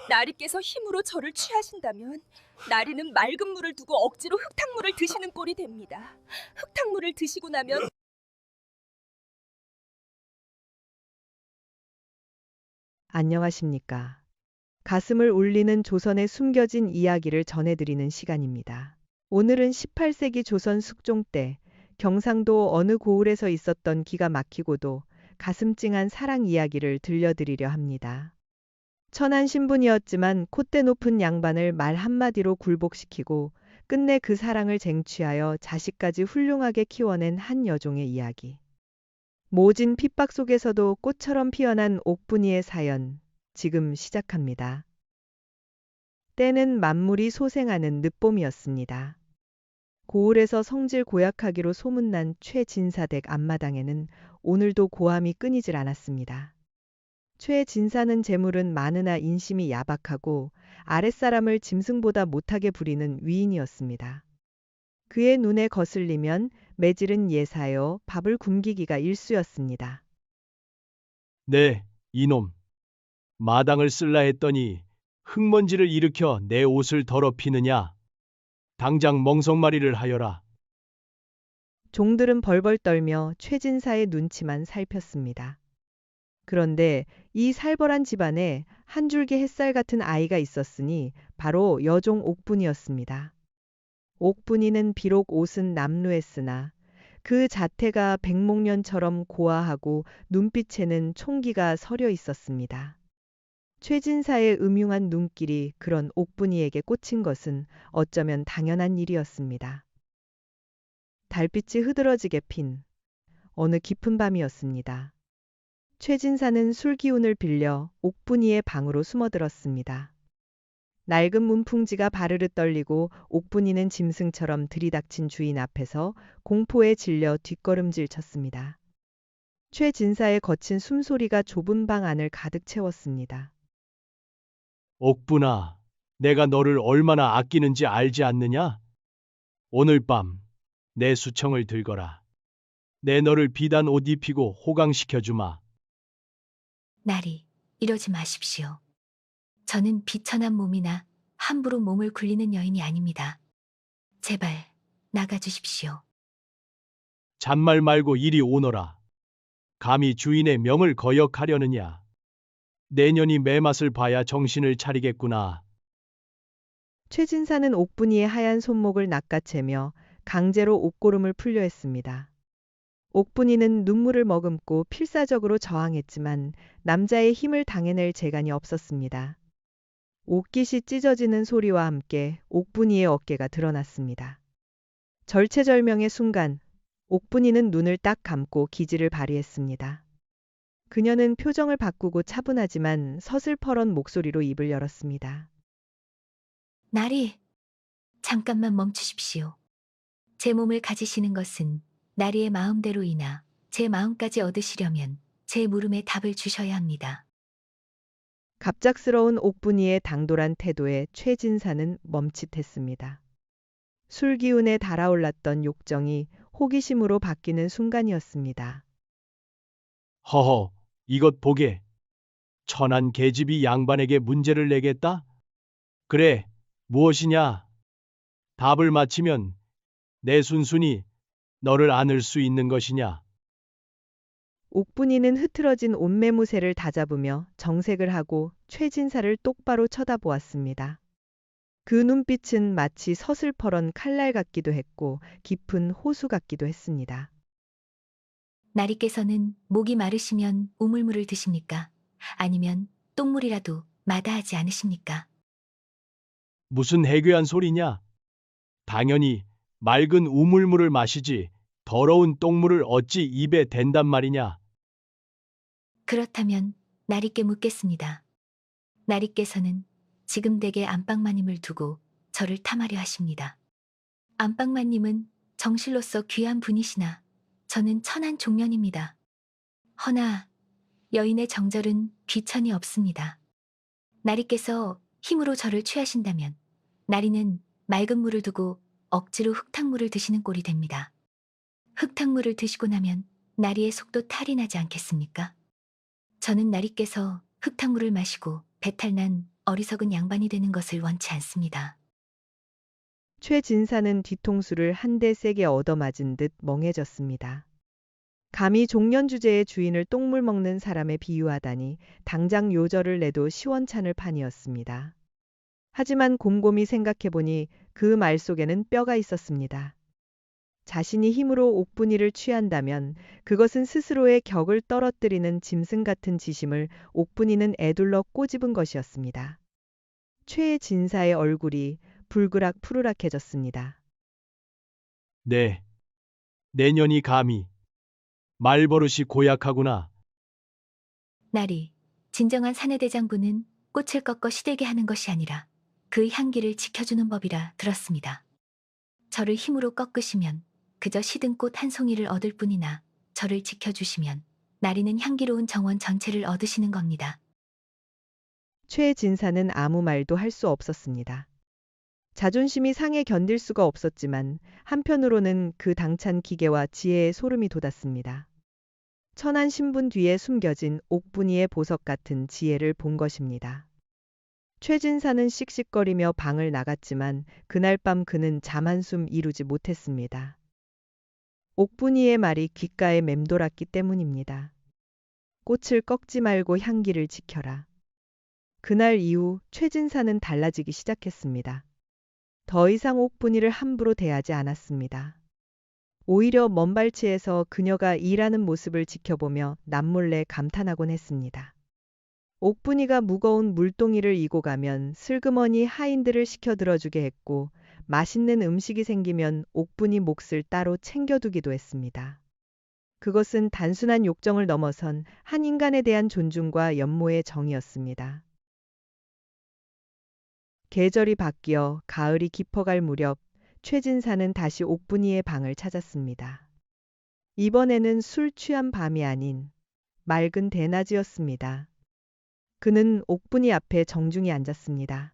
나리께서 힘으로 저를 취하신다면 나리는 맑은 물을 두고 억지로 흙탕물을 드시는 꼴이 됩니다. 흙탕물을 드시고 나면 안녕하십니까. 가슴을 울리는 조선의 숨겨진 이야기를 전해드리는 시간입니다. 오늘은 18세기 조선 숙종 때 경상도 어느 고을에서 있었던 기가 막히고도 가슴 찡한 사랑 이야기를 들려드리려 합니다. 천한 신분이었지만 콧대 높은 양반을 말 한마디로 굴복시키고 끝내 그 사랑을 쟁취하여 자식까지 훌륭하게 키워낸 한 여종의 이야기. 모진 핍박 속에서도 꽃처럼 피어난 옥분이의 사연, 지금 시작합니다. 때는 만물이 소생하는 늦봄이었습니다. 고을에서 성질 고약하기로 소문난 최진사댁 앞마당에는 오늘도 고함이 끊이질 않았습니다. 최진사는 재물은 많으나 인심이 야박하고 아랫사람을 짐승보다 못하게 부리는 위인이었습니다. 그의 눈에 거슬리면 매질은 예사여 밥을 굶기기가 일쑤였습니다. 네, 이놈. 마당을 쓸라 했더니 흙먼지를 일으켜 내 옷을 더럽히느냐? 당장 멍석마리를 하여라. 종들은 벌벌 떨며 최진사의 눈치만 살폈습니다. 그런데 이 살벌한 집안에 한 줄기 햇살 같은 아이가 있었으니 바로 여종 옥분이었습니다. 옥분이는 비록 옷은 남루했으나 그 자태가 백목련처럼 고아하고 눈빛에는 총기가 서려 있었습니다. 최진사의 음흉한 눈길이 그런 옥분이에게 꽂힌 것은 어쩌면 당연한 일이었습니다. 달빛이 흐드러지게 핀 어느 깊은 밤이었습니다. 최진사는 술 기운을 빌려 옥분이의 방으로 숨어들었습니다. 낡은 문풍지가 바르르 떨리고 옥분이는 짐승처럼 들이닥친 주인 앞에서 공포에 질려 뒷걸음질 쳤습니다. 최진사의 거친 숨소리가 좁은 방 안을 가득 채웠습니다. 옥분아, 내가 너를 얼마나 아끼는지 알지 않느냐? 오늘 밤 내 수청을 들거라. 내 너를 비단 옷 입히고 호강시켜 주마. 나리, 이러지 마십시오. 저는 비천한 몸이나 함부로 몸을 굴리는 여인이 아닙니다. 제발 나가주십시오. 잔말 말고 이리 오너라. 감히 주인의 명을 거역하려느냐? 내년이 매맛을 봐야 정신을 차리겠구나. 최진사는 옥분이의 하얀 손목을 낚아채며 강제로 옷고름을 풀려 했습니다. 옥분이는 눈물을 머금고 필사적으로 저항했지만 남자의 힘을 당해낼 재간이 없었습니다. 옷깃이 찢어지는 소리와 함께 옥분이의 어깨가 드러났습니다. 절체절명의 순간 옥분이는 눈을 딱 감고 기지를 발휘했습니다. 그녀는 표정을 바꾸고 차분하지만 서슬퍼런 목소리로 입을 열었습니다. 나리, 잠깐만 멈추십시오. 제 몸을 가지시는 것은 나리의 마음대로이나 제 마음까지 얻으시려면 제 물음에 답을 주셔야 합니다. 갑작스러운 옥분이의 당돌한 태도에 최진사는 멈칫했습니다. 술 기운에 달아올랐던 욕정이 호기심으로 바뀌는 순간이었습니다. 허허, 이것 보게. 천한 계집이 양반에게 문제를 내겠다? 그래, 무엇이냐? 답을 맞히면 내 순순히 너를 안을 수 있는 것이냐? 옥분이는 흐트러진 옷매무새를 다잡으며 정색을 하고 최진사를 똑바로 쳐다보았습니다. 그 눈빛은 마치 서슬퍼런 칼날 같기도 했고 깊은 호수 같기도 했습니다. 나리께서는 목이 마르시면 우물물을 드십니까? 아니면 똥물이라도 마다하지 않으십니까? 무슨 해괴한 소리냐? 당연히 맑은 우물물을 마시지 더러운 똥물을 어찌 입에 댄단 말이냐? 그렇다면 나리께 묻겠습니다. 나리께서는 지금 댁에 안방마님을 두고 저를 탐하려 하십니다. 안방마님은 정실로서 귀한 분이시나 저는 천한 종년입니다. 허나 여인의 정절은 귀천이 없습니다. 나리께서 힘으로 저를 취하신다면 나리는 맑은 물을 두고 억지로 흙탕물을 드시는 꼴이 됩니다. 흙탕물을 드시고 나면 나리의 속도 탈이 나지 않겠습니까? 저는 나리께서 흙탕물을 마시고 배탈난 어리석은 양반이 되는 것을 원치 않습니다. 최 진사는 뒤통수를 한 대 세게 얻어맞은 듯 멍해졌습니다. 감히 종년 주제의 주인을 똥물 먹는 사람에 비유하다니 당장 요절을 내도 시원찮을 판이었습니다. 하지만 곰곰이 생각해보니 그 말 속에는 뼈가 있었습니다. 자신이 힘으로 옥분이를 취한다면 그것은 스스로의 격을 떨어뜨리는 짐승 같은 지심을 옥분이는 애둘러 꼬집은 것이었습니다. 최 진사의 얼굴이 불그락 푸르락해졌습니다. 네. 내년이 감히. 말버릇이 고약하구나. 나리, 진정한 사내대장부는 꽃을 꺾어 시들게 하는 것이 아니라 그 향기를 지켜주는 법이라 들었습니다. 저를 힘으로 꺾으시면 그저 시든 꽃 한 송이를 얻을 뿐이나 저를 지켜주시면 나리는 향기로운 정원 전체를 얻으시는 겁니다. 최 진사는 아무 말도 할 수 없었습니다. 자존심이 상해 견딜 수가 없었지만 한편으로는 그 당찬 기계와 지혜에 소름이 돋았습니다. 천한 신분 뒤에 숨겨진 옥분이의 보석 같은 지혜를 본 것입니다. 최 진사는 씩씩거리며 방을 나갔지만 그날 밤 그는 잠 한숨 이루지 못했습니다. 옥분이의 말이 귓가에 맴돌았기 때문입니다. 꽃을 꺾지 말고 향기를 지켜라. 그날 이후 최 진사는 달라지기 시작했습니다. 더 이상 옥분이를 함부로 대하지 않았습니다. 오히려 먼 발치에서 그녀가 일하는 모습을 지켜보며 남몰래 감탄하곤 했습니다. 옥분이가 무거운 물동이를 이고 가면 슬그머니 하인들을 시켜 들어주게 했고 맛있는 음식이 생기면 옥분이 몫을 따로 챙겨두기도 했습니다. 그것은 단순한 욕정을 넘어선 한 인간에 대한 존중과 연모의 정이었습니다. 계절이 바뀌어 가을이 깊어갈 무렵 최 진사는 다시 옥분이의 방을 찾았습니다. 이번에는 술 취한 밤이 아닌 맑은 대낮이었습니다. 그는 옥분이 앞에 정중히 앉았습니다.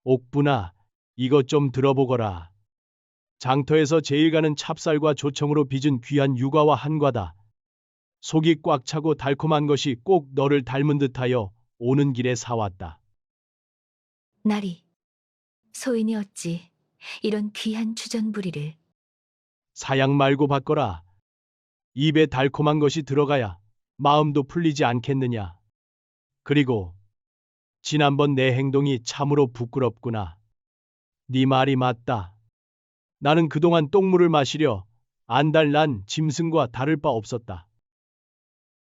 옥분아, 이것 좀 들어보거라. 장터에서 제일 가는 찹쌀과 조청으로 빚은 귀한 유과와 한과다. 속이 꽉 차고 달콤한 것이 꼭 너를 닮은 듯하여 오는 길에 사왔다. 나리, 소인이 어찌 이런 귀한 주전부리를. 사양 말고 받거라. 입에 달콤한 것이 들어가야 마음도 풀리지 않겠느냐. 그리고 지난번 내 행동이 참으로 부끄럽구나. 네 말이 맞다. 나는 그동안 똥물을 마시려 안달난 짐승과 다를 바 없었다.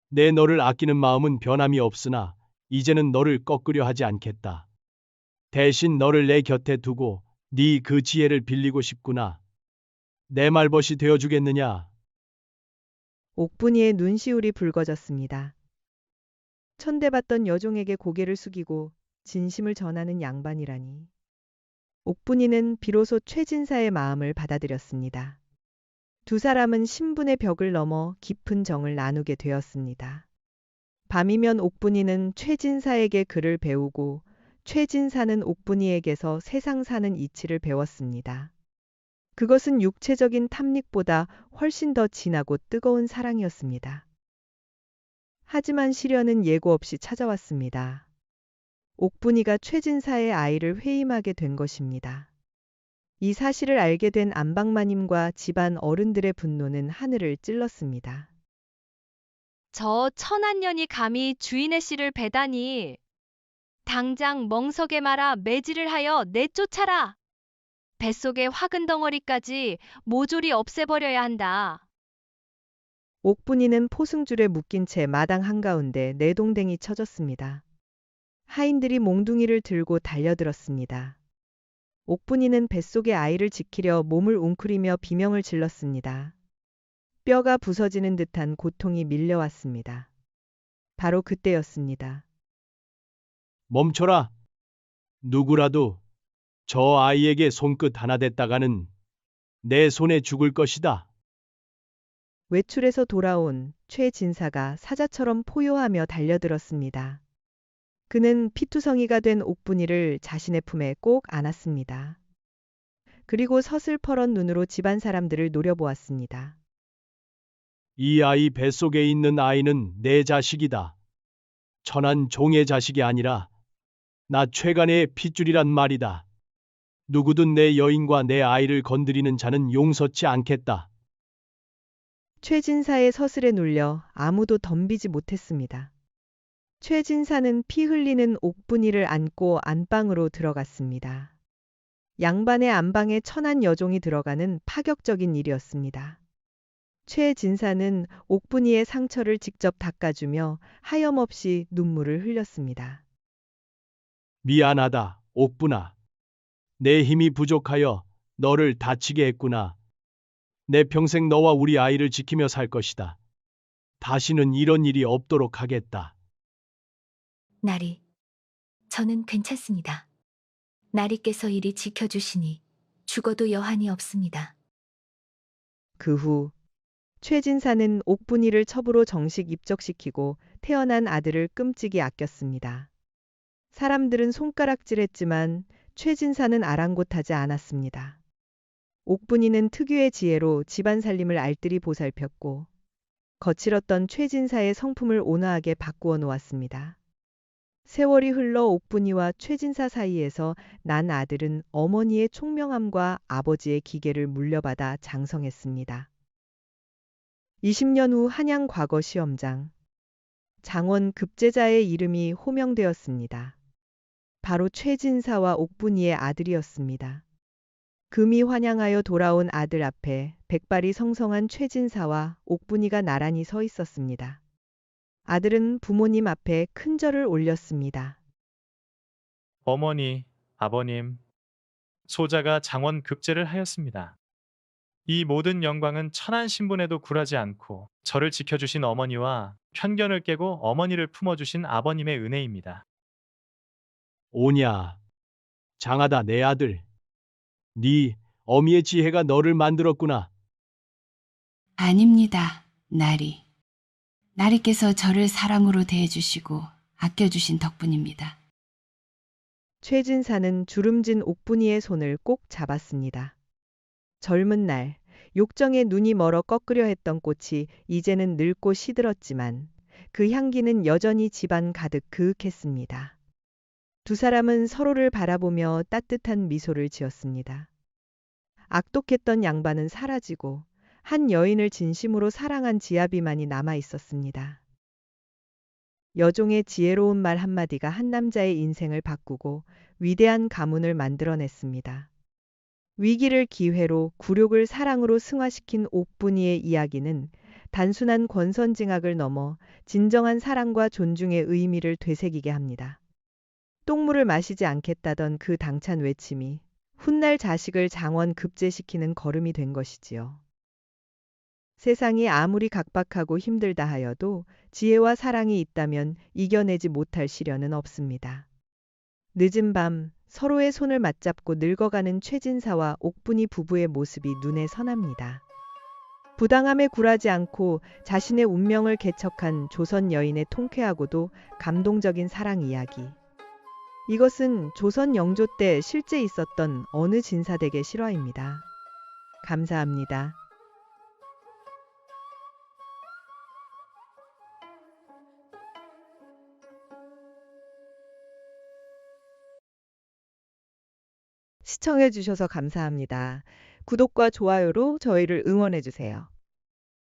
내 너를 아끼는 마음은 변함이 없으나 이제는 너를 꺾으려 하지 않겠다. 대신 너를 내 곁에 두고 네 그 지혜를 빌리고 싶구나. 내 말벗이 되어주겠느냐? 옥분이의 눈시울이 붉어졌습니다. 천대받던 여종에게 고개를 숙이고 진심을 전하는 양반이라니. 옥분이는 비로소 최 진사의 마음을 받아들였습니다. 두 사람은 신분의 벽을 넘어 깊은 정을 나누게 되었습니다. 밤이면 옥분이는 최 진사에게 글을 배우고 최 진사는 옥분이에게서 세상 사는 이치를 배웠습니다. 그것은 육체적인 탐닉보다 훨씬 더 진하고 뜨거운 사랑이었습니다. 하지만 시련은 예고 없이 찾아왔습니다. 옥분이가 최 진사의 아이를 회임하게 된 것입니다. 이 사실을 알게 된 안방마님과 집안 어른들의 분노는 하늘을 찔렀습니다. 저 천한년이 감히 주인의 씨를 베다니. 당장 멍석에 말아 매질을 하여 내쫓아라. 뱃속의 화근 덩어리까지 모조리 없애버려야 한다. 옥분이는 포승줄에 묶인 채 마당 한가운데 내동댕이 쳐졌습니다. 하인들이 몽둥이를 들고 달려들었습니다. 옥분이는 뱃속의 아이를 지키려 몸을 웅크리며 비명을 질렀습니다. 뼈가 부서지는 듯한 고통이 밀려왔습니다. 바로 그때였습니다. 멈춰라. 누구라도 저 아이에게 손끝 하나 댔다가는 내 손에 죽을 것이다. 외출에서 돌아온 최 진사가 사자처럼 포효하며 달려들었습니다. 그는 피투성이가 된 옥분이를 자신의 품에 꼭 안았습니다. 그리고 서슬퍼런 눈으로 집안 사람들을 노려보았습니다. 이 아이 뱃속에 있는 아이는 내 자식이다. 천한 종의 자식이 아니라 나 최간의 핏줄이란 말이다. 누구든 내 여인과 내 아이를 건드리는 자는 용서치 않겠다. 최진사의 서슬에 눌려 아무도 덤비지 못했습니다. 최진사는 피 흘리는 옥분이를 안고 안방으로 들어갔습니다. 양반의 안방에 천한 여종이 들어가는 파격적인 일이었습니다. 최진사는 옥분이의 상처를 직접 닦아주며 하염없이 눈물을 흘렸습니다. 미안하다, 옥분아. 내 힘이 부족하여 너를 다치게 했구나. 내 평생 너와 우리 아이를 지키며 살 것이다. 다시는 이런 일이 없도록 하겠다. 나리, 저는 괜찮습니다. 나리께서 이리 지켜주시니 죽어도 여한이 없습니다. 그 후 최진사는 옥분이를 첩으로 정식 입적시키고 태어난 아들을 끔찍이 아꼈습니다. 사람들은 손가락질했지만 최진사는 아랑곳하지 않았습니다. 옥분이는 특유의 지혜로 집안 살림을 알뜰히 보살폈고 거칠었던 최진사의 성품을 온화하게 바꾸어 놓았습니다. 세월이 흘러 옥분이와 최진사 사이에서 난 아들은 어머니의 총명함과 아버지의 기계를 물려받아 장성했습니다. 20년 후 한양 과거 시험장. 장원 급제자의 이름이 호명되었습니다. 바로 최진사와 옥분이의 아들이었습니다. 금이 환양하여 돌아온 아들 앞에 백발이 성성한 최진사와 옥분이가 나란히 서 있었습니다. 아들은 부모님 앞에 큰 절을 올렸습니다. 어머니, 아버님, 소자가 장원 급제를 하였습니다. 이 모든 영광은 천한 신분에도 굴하지 않고 저를 지켜주신 어머니와 편견을 깨고 어머니를 품어주신 아버님의 은혜입니다. 오냐, 장하다 내 아들. 네 어미의 지혜가 너를 만들었구나. 아닙니다, 나리. 나리께서 저를 사랑으로 대해주시고 아껴주신 덕분입니다. 최진사는 주름진 옥분이의 손을 꼭 잡았습니다. 젊은 날 욕정에 눈이 멀어 꺾으려 했던 꽃이 이제는 늙고 시들었지만 그 향기는 여전히 집안 가득 그윽했습니다. 두 사람은 서로를 바라보며 따뜻한 미소를 지었습니다. 악독했던 양반은 사라지고 한 여인을 진심으로 사랑한 지아비만이 남아 있었습니다. 여종의 지혜로운 말 한마디가 한 남자의 인생을 바꾸고 위대한 가문을 만들어냈습니다. 위기를 기회로 굴욕을 사랑으로 승화시킨 옥분이의 이야기는 단순한 권선징악을 넘어 진정한 사랑과 존중의 의미를 되새기게 합니다. 똥물을 마시지 않겠다던 그 당찬 외침이 훗날 자식을 장원 급제시키는 걸음이 된 것이지요. 세상이 아무리 각박하고 힘들다 하여도 지혜와 사랑이 있다면 이겨내지 못할 시련은 없습니다. 늦은 밤 서로의 손을 맞잡고 늙어가는 최진사와 옥분이 부부의 모습이 눈에 선합니다. 부당함에 굴하지 않고 자신의 운명을 개척한 조선 여인의 통쾌하고도 감동적인 사랑 이야기. 이것은 조선 영조 때 실제 있었던 어느 진사댁의 실화입니다. 감사합니다. 시청해주셔서 감사합니다. 구독과 좋아요로 저희를 응원해주세요.